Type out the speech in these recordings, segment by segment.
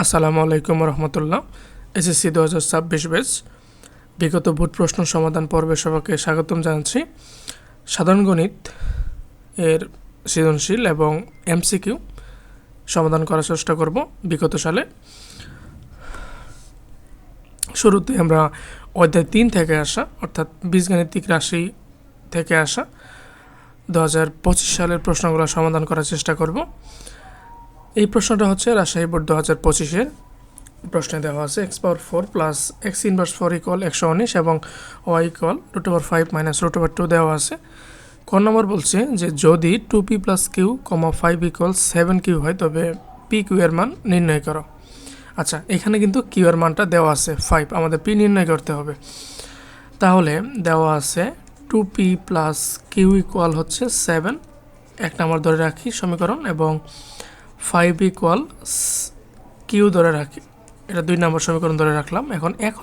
আসসালামু আলাইকুম রহমতুল্লাহ। SSC 2026 batch বিগত বোর্ড প্রশ্ন সমাধান পর্বে সবাইকে স্বাগতম জানাচ্ছি। সাধারণ গণিত এর সৃজনশীল এবং এমসিকিউ সমাধান করার চেষ্টা করব বিগত সালে। শুরুতে আমরা অধ্যায় 3 থেকে আসা অর্থাৎ বীজগাণিতিক রাশি থেকে আসা 2025 সালের প্রশ্নগুলো সমাধান করার চেষ্টা করব। এই প্রশ্নটা হচ্ছে রাজশাহী বোর্ড 2025-এর প্রশ্নে দেওয়া আছে x⁴ plus x inverse 4 equal 119 এবং y ইকুয়াল √5 মাইনাস √2 দেওয়া আছে। ক নম্বর বলছে যে যদি 2p plus Q, 5 equal 7q হয় তবে পি কিউ এর মান নির্ণয় করো। আচ্ছা, এখানে কিন্তু কিউ এর মানটা দেওয়া আছে 5, আমাদের পি নির্ণয় করতে হবে। তাহলে দেওয়া আছে 2p প্লাস কিউ ইকুয়াল হচ্ছে 7, এক নম্বর ধরে রাখি সমীকরণ, এবং 5 ইকুয়াল কিউ ধরে রাখি, এটা 2 নম্বর সমীকরণ ধরে রাখলাম। এখন এক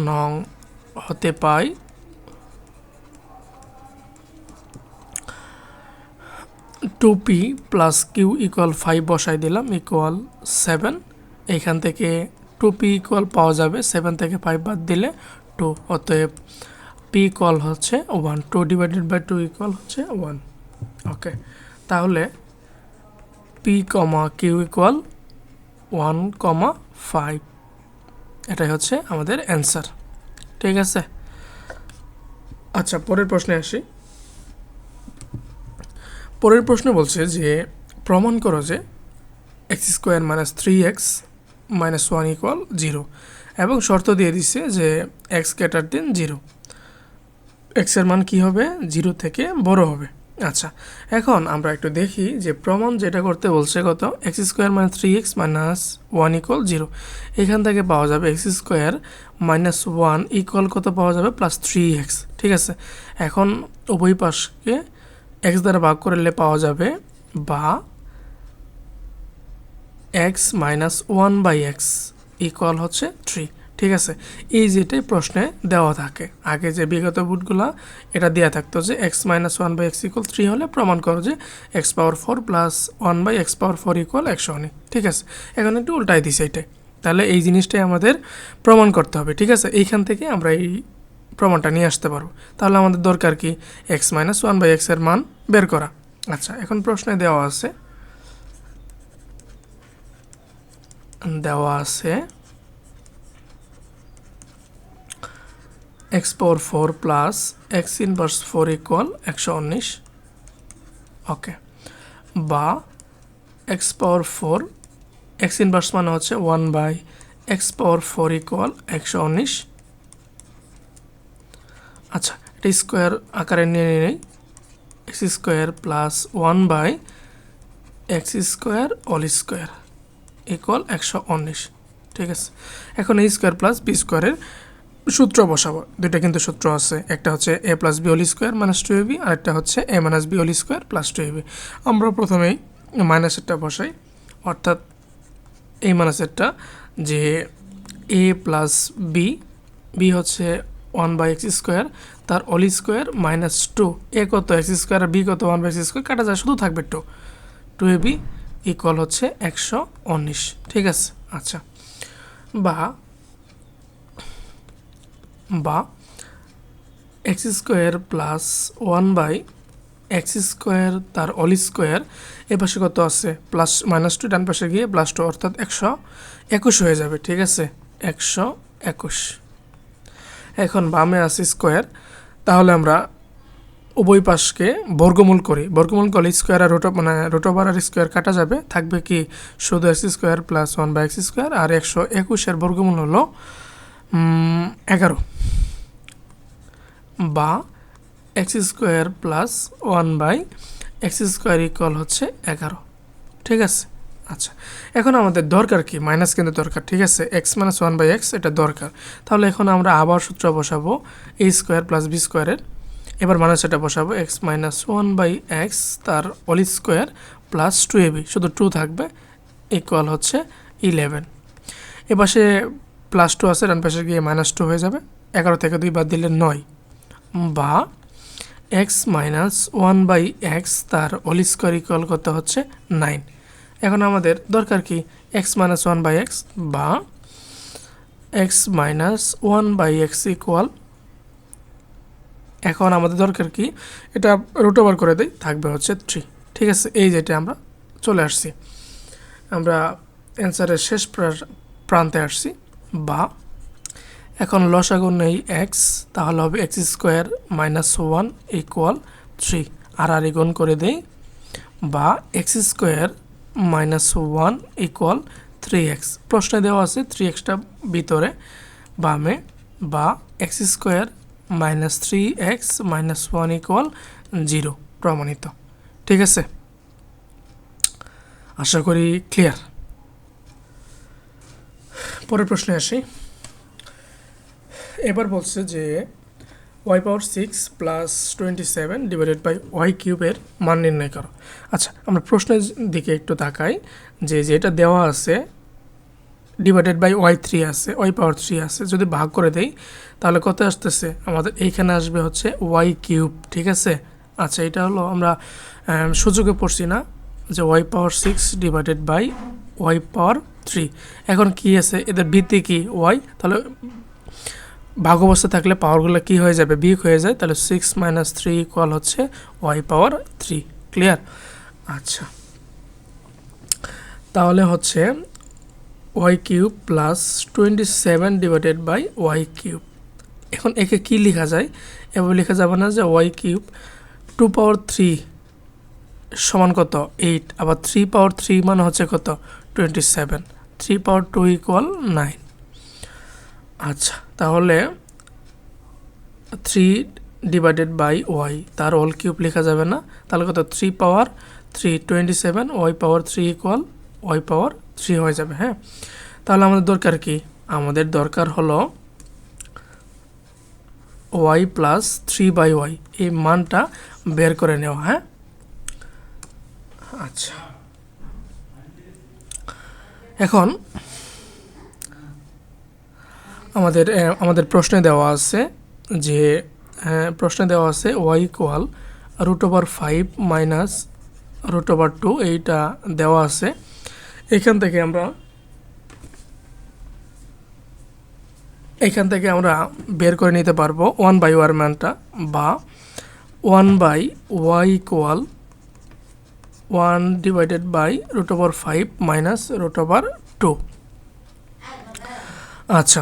নং হতে পাই 2p প্লাস কিউ ইকুয়াল 5 বসাই দিলাম ইকুয়াল 7। এইখান থেকে 2p ইকুয়াল পাওয়া যাবে, 7 থেকে 5 বাদ দিলে 2, অতএব p ইকুয়াল হচ্ছে 1, 2 ডিভাইডেড বাই 2 ইকুয়াল হচ্ছে 1। ওকে, তাহলে p, কিউ ইকুয়াল 1,5, এটাই হচ্ছে আমাদের অ্যান্সার। ঠিক আছে। আচ্ছা, পরের প্রশ্নে আসি। পরের প্রশ্ন বলছে যে প্রমাণ করো যে x² - 3x - 1 ইকুয়াল 0, এবং শর্ত দিয়ে দিচ্ছে যে x > 0, x এর মান কি হবে, 0 থেকে বড় হবে। আচ্ছা, এখন আমরা একটু দেখি যে প্রমাণ যেটা করতে বলছে কত, x² - 3x - 1 ইকুয়াল 0। এখান থেকে পাওয়া যাবে x² - 1 ইকুয়াল কত পাওয়া যাবে, প্লাস 3x। ঠিক আছে, এখন উভয় পাশকে x দ্বারা ভাগ করলে পাওয়া যাবে বা x - 1/x ইকুয়াল হচ্ছে 3। ঠিক আছে, এই যেটাই প্রশ্নে দেওয়া থাকে, আগে যে বিগত বুটগুলা এটা দেওয়া থাকতো যে x - 1/x ইকুয়াল 3 হলে প্রমাণ করো যে x⁴ প্লাস 1/x⁴ ইকুয়াল 119। ঠিক আছে, এখন একটু উল্টাই দিছে এটাই, তাহলে এই জিনিসটাই আমাদের প্রমাণ করতে হবে। ঠিক আছে, এইখান থেকে আমরা এই প্রমাণটা নিয়ে আসতে পারবো। তাহলে আমাদের দরকার কি, x - 1/x এর মান বের করা। আচ্ছা, এখন প্রশ্নে দেওয়া আছে x⁴ plus x inverse 4 equal 119। ওকে, বা x⁴, x ইনভার্স মানে হচ্ছে 1/x⁴ ইকুয়াল 119। আচ্ছা, এটা স্কোয়ার আকারে নিয়ে নেই, x² plus 1/x² whole square equal 119। ঠিক আছে, এখন a স্কোয়ার প্লাস বি স্কোয়ারের সূত্র বসাবো। দুইটা কিন্তু সূত্র আছে, একটা হচ্ছে a plus b whole square minus 2ab, আর একটা হচ্ছে a minus b whole square plus 2ab। আমরা প্রথমেই মাইনাসেরটা বসাই, অর্থাৎ এই মাইনাসেরটা যে a প্লাস বি হচ্ছে 1/x², তার হোল স্কোয়ার মাইনাস 2, a কত x² আর b কত 1/x², কাটা যায়, শুধু থাকবে 2ab ইকুয়াল হচ্ছে 119। ঠিক আছে। আচ্ছা, বা x² প্লাস 1/x² তার হোল স্কোয়ার, এ পাশে কত আছে প্লাস -2, ডান পাশে গিয়ে +2, অর্থাৎ 121 হয়ে যাবে। ঠিক আছে, 121। এখন বামে আছে স্কোয়ার, তাহলে আমরা উভয় পাশকে বর্গমূল করি। বর্গমূল করলে স্কোয়ার আর রুট ওভার আর স্কোয়ার কাটা যাবে, থাকবে কি শুধু x² প্লাস 1/x², আর 121-এর বর্গমূল হলো 11, বা x² প্লাস 1/x² ইকুয়াল হচ্ছে 11। ঠিক আছে। আচ্ছা, এখন আমাদের দরকার কি, মাইনাস কিন্তু দরকার। ঠিক আছে, x - 1/x এটা দরকার। তাহলে এখন আমরা আবার সূত্র বসাবো a² প্লাস b স্কোয়ারের, এবার মাইনাস এটা বসাবো x - 1/x তার হোল স্কোয়ার প্লাস 2ab, শুধু 2 থাকবে, ইকুয়াল হচ্ছে 11। এপাশে +2 আছে, ডান পাশে গিয়ে -2 হয়ে যাবে, 11 থেকে 2 বাদ দিলে 9, বা x - 1/x তার হোল স্কোয়ার ইকুয়াল কত হচ্ছে 9। এখন আমাদের দরকার কি x minus one by x বা x minus one by x equal, এখন আমাদের দরকার কি এটা রুট ওভার করে দেই, থাকবে হচ্ছে 3। ঠিক আছে, এই যেটা আমরা চলে আসছি, আমরা অ্যান্সারের শেষ প্রান্তে আসছি। বা এখন লসাগু নেই এক্স, তাহলে হবে x square minus one equal 3, আর গুণ করে দেই, বা x square minus one equal 3x। প্রশ্নে দেওয়া আছে 3xটা ভিতরে বামে, বা x square minus 3x minus one equal 0 প্রমাণিত। ঠিক আছে, আশা করি ক্লিয়ার। পরের প্রশ্নে আসি। এবার বলছে যে y power 6 plus 27 divided by y কিউবের মান নির্ণয় করো। আচ্ছা, আমরা প্রশ্নের দিকে একটু তাকাই, যে যেটা দেওয়া আছে ডিভাইডেড বাই ওয়াই 3 আছে, ওয়াই পাওয়ার 3 আছে, যদি ভাগ করে দেই তাহলে কত আসতেছে আমাদের, এইখানে আসবে হচ্ছে ওয়াই কিউব। ঠিক আছে, আচ্ছা এটা হলো আমরা সুযোগে পড়ছি না, যে y power 6 divided by y power 3। এখন কি আছে, এদের ভিত্তি কি ওয়াই, তাহলে ভাগ অবস্থা থাকলে পাওয়ারগুলো কি হয়ে যাবে, বিয়োগ হয়ে যায়, তাহলে 6 মাইনাস 3 ইকুয়াল হচ্ছে ওয়াই পাওয়ার 3। ক্লিয়ার? আচ্ছা, তাহলে হচ্ছে y cube plus 27 divided by y cube. এখন একে কি লেখা যায়, এভাবে লেখা যাবে না যে ওয়াই কিউব 2 পাওয়ার 3 সমান কত 8, আবার 3 পাওয়ার 3 মানে হচ্ছে কত 27, 3 পাওয়ার 2 ইকুয়াল 9। আচ্ছা, তাহলে 3 ডিভাইডেড বাই ওয়াই, তার হোল কিউব লেখা যাবে না, তাহলে কত 3 পাওয়ার 3 27, Y power 3 equal Y power 3 হয়ে যাবে। হ্যাঁ, তাহলে আমাদের দরকার কি, আমাদের দরকার হলো ওয়াই প্লাস 3 বাই ওয়াই, এই মানটা বের করে নেওয়া। হ্যাঁ, আচ্ছা, এখন আমাদের প্রশ্নে দেওয়া আছে যে প্রশ্নে দেওয়া আছে y equal root over 5 minus root over 2, এইটা দেওয়া আছে। এখান থেকে আমরা বের করে নিতে পারবো 1 বাই ওয়ার মানটা, বা 1 by y equal 1 divided by root over 5 minus root over 2। আচ্ছা,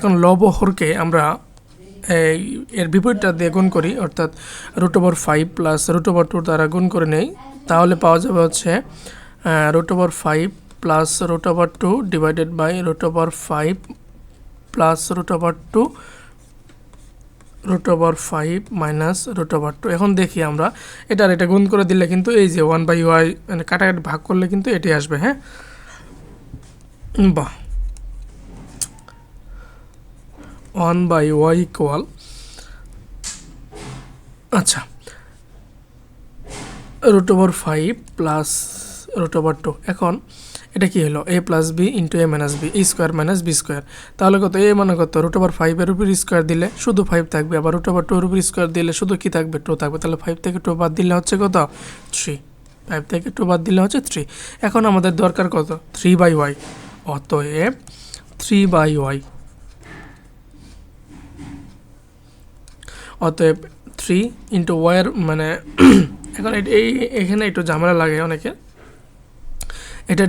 এখন লব হরকে আমরা এর বিপরীতটা দিয়ে গুণ করি, অর্থাৎ root over 5 plus root over 2 দ্বারা গুণ করে নেই, তাহলে পাওয়া যাবে হচ্ছে root over 5 plus root over 2 divided by root over 5 plus root over 2 root over 5 minus root over 2। এখন দেখি আমরা এটা গুণ করে দিলে কিন্তু এই যে 1 বাই ওয়াই মানে কাটাকাটি ভাগ করলে কিন্তু এটি আসবে। হ্যাঁ, বাহ, 1 বাই ওয়াই ইকুয়াল, আচ্ছা, root over 5 plus root over 2। এখন এটা কি হলো, a plus b into a minus b, square minus b square, তাহলে কত এ মানে কত রুট ওভার 5-এর উপর স্কোয়ার দিলে শুধু 5 থাকবে, আবার রুট ওভার 2-এর উপর স্কোয়ার দিলে শুধু কি থাকবে 2 থাকবে, তাহলে 5 থেকে 2 বাদ দিলে হচ্ছে কত 3, 5 থেকে 2 বাদ দিলে হচ্ছে 3। এখন আমাদের দরকার কত 3 বাই ওয়াই, অতএব 3 বাই ওয়াই, অতএব 3 ইন্টু ওয়াইয়ের মানে এখন এখানে একটু ঝামেলা লাগে অনেকে, এটা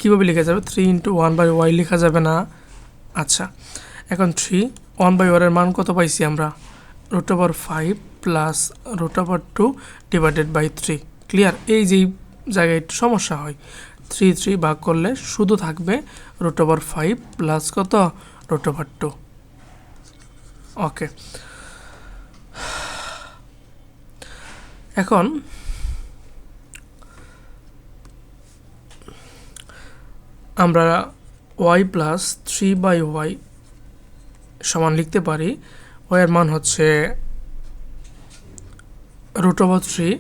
কীভাবে লেখা যাবে, 3 ইন্টু 1 বাই ওয়াই লেখা যাবে না। আচ্ছা, এখন 3 1 বাই ওয়ারের মান কত পাইছি আমরা, root over 5 plus root over 2 divided by 3। Clear? এই যেই জায়গায় একটু সমস্যা হয়, 3 ভাগ করলে শুধু থাকবে রুট ওভার 5 প্লাস কত রুট ওভার 2। ওকে, এখন আমরা ওয়াই প্লাস 3 বাই ওয়াই সমান লিখতে পারি, ওয়াইয়ের মান হচ্ছে রুট ওভার 3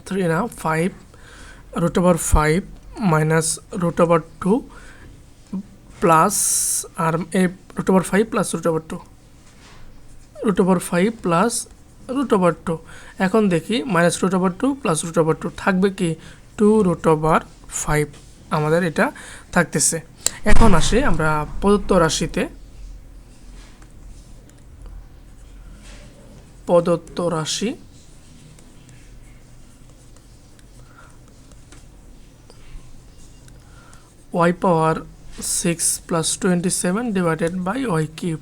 3 না 5 root over 5 minus root over 2 plus আর এ √5 প্লাস √2, √5 প্লাস √2। এখন দেখি -√2 প্লাস √2 থাকবে কি 2√5, আমাদের এটা থাকতেছে। এখন আসে আমরা প্রদত্ত রাশিতে, প্রদত্ত রাশি y power 6 plus 27 divided by y cube.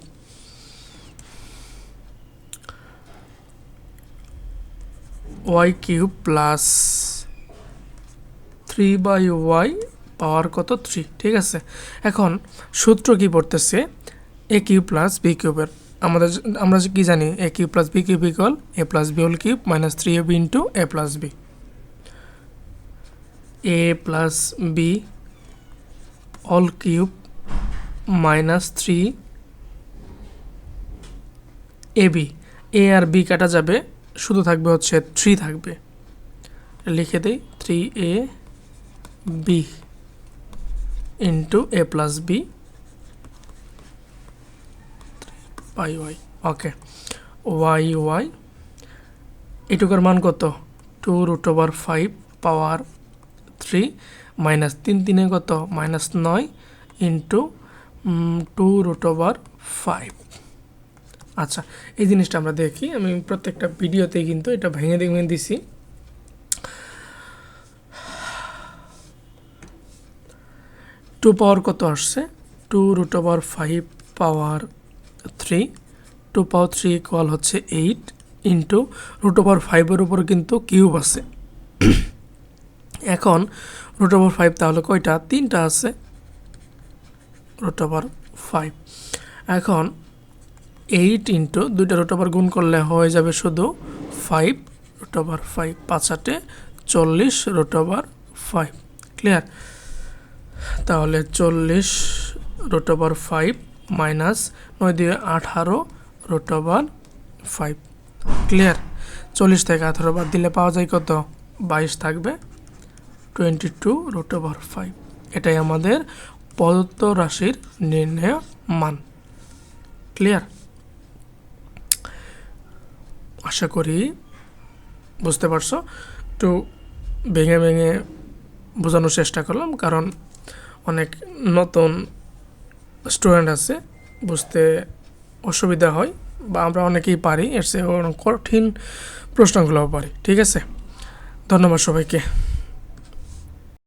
y cube plus 3/y power কত 3, ঠিক আছে। এখন সূত্র কি পড়তেছে a কিউব প্লাস b কিউবের, আমরা কি জানি a cube plus b cube equal a plus b whole cube minus 3ab into a plus b। a plus b whole cube minus 3ab, a আর b কাটা যাবে, শুধু থাকবে হচ্ছে 3 থাকবে, লিখে দেই 3ab into a plus b by y। Okay, y এটুকুর মান কত 2√5 পাওয়ার 3 মাইনাস 3 3 কত -9 ইন্টু 2√5। আচ্ছা, এই জিনিসটা আমরা দেখি, আমি প্রত্যেকটা ভিডিওতে কিন্তু এটা ভেঙে দিছি। টু পাওয়ার কত আসছে 2√5 পাওয়ার 3, 2 পাওয়ার 3 ইকুয়াল হচ্ছে 8 ইন্টু √5 উপর কিন্তু কিউব আছে। এখন √5 তাহলে কয়টা, 3টা আছে √5। এখন 8 ইন্টু 2টা √5 গুণ করলে হয়ে যাবে শুধু 5√5, 5 40 √5। ক্লিয়ার? তাহলে 40√5 মাইনাস 9 দিয়ে 18 √5। ক্লিয়ার? 40 থেকে 18 বাদ দিলে পাওয়া যায় কত 22 থাকবে 22√5। এটাই আমাদের প্রদত্ত রাশির নির্ণয় মান। ক্লিয়ার? আশা করি বুঝতে পারছো। একটু ভেঙে বোঝানোর চেষ্টা করলাম, কারণ অনেক নতুন স্টুডেন্ট আছে, বুঝতে অসুবিধা হয়, বা আমরা অনেকেই পারি, এর চেয়ে কঠিন প্রশ্নগুলোও পারি। ঠিক আছে, ধন্যবাদ সবাইকে।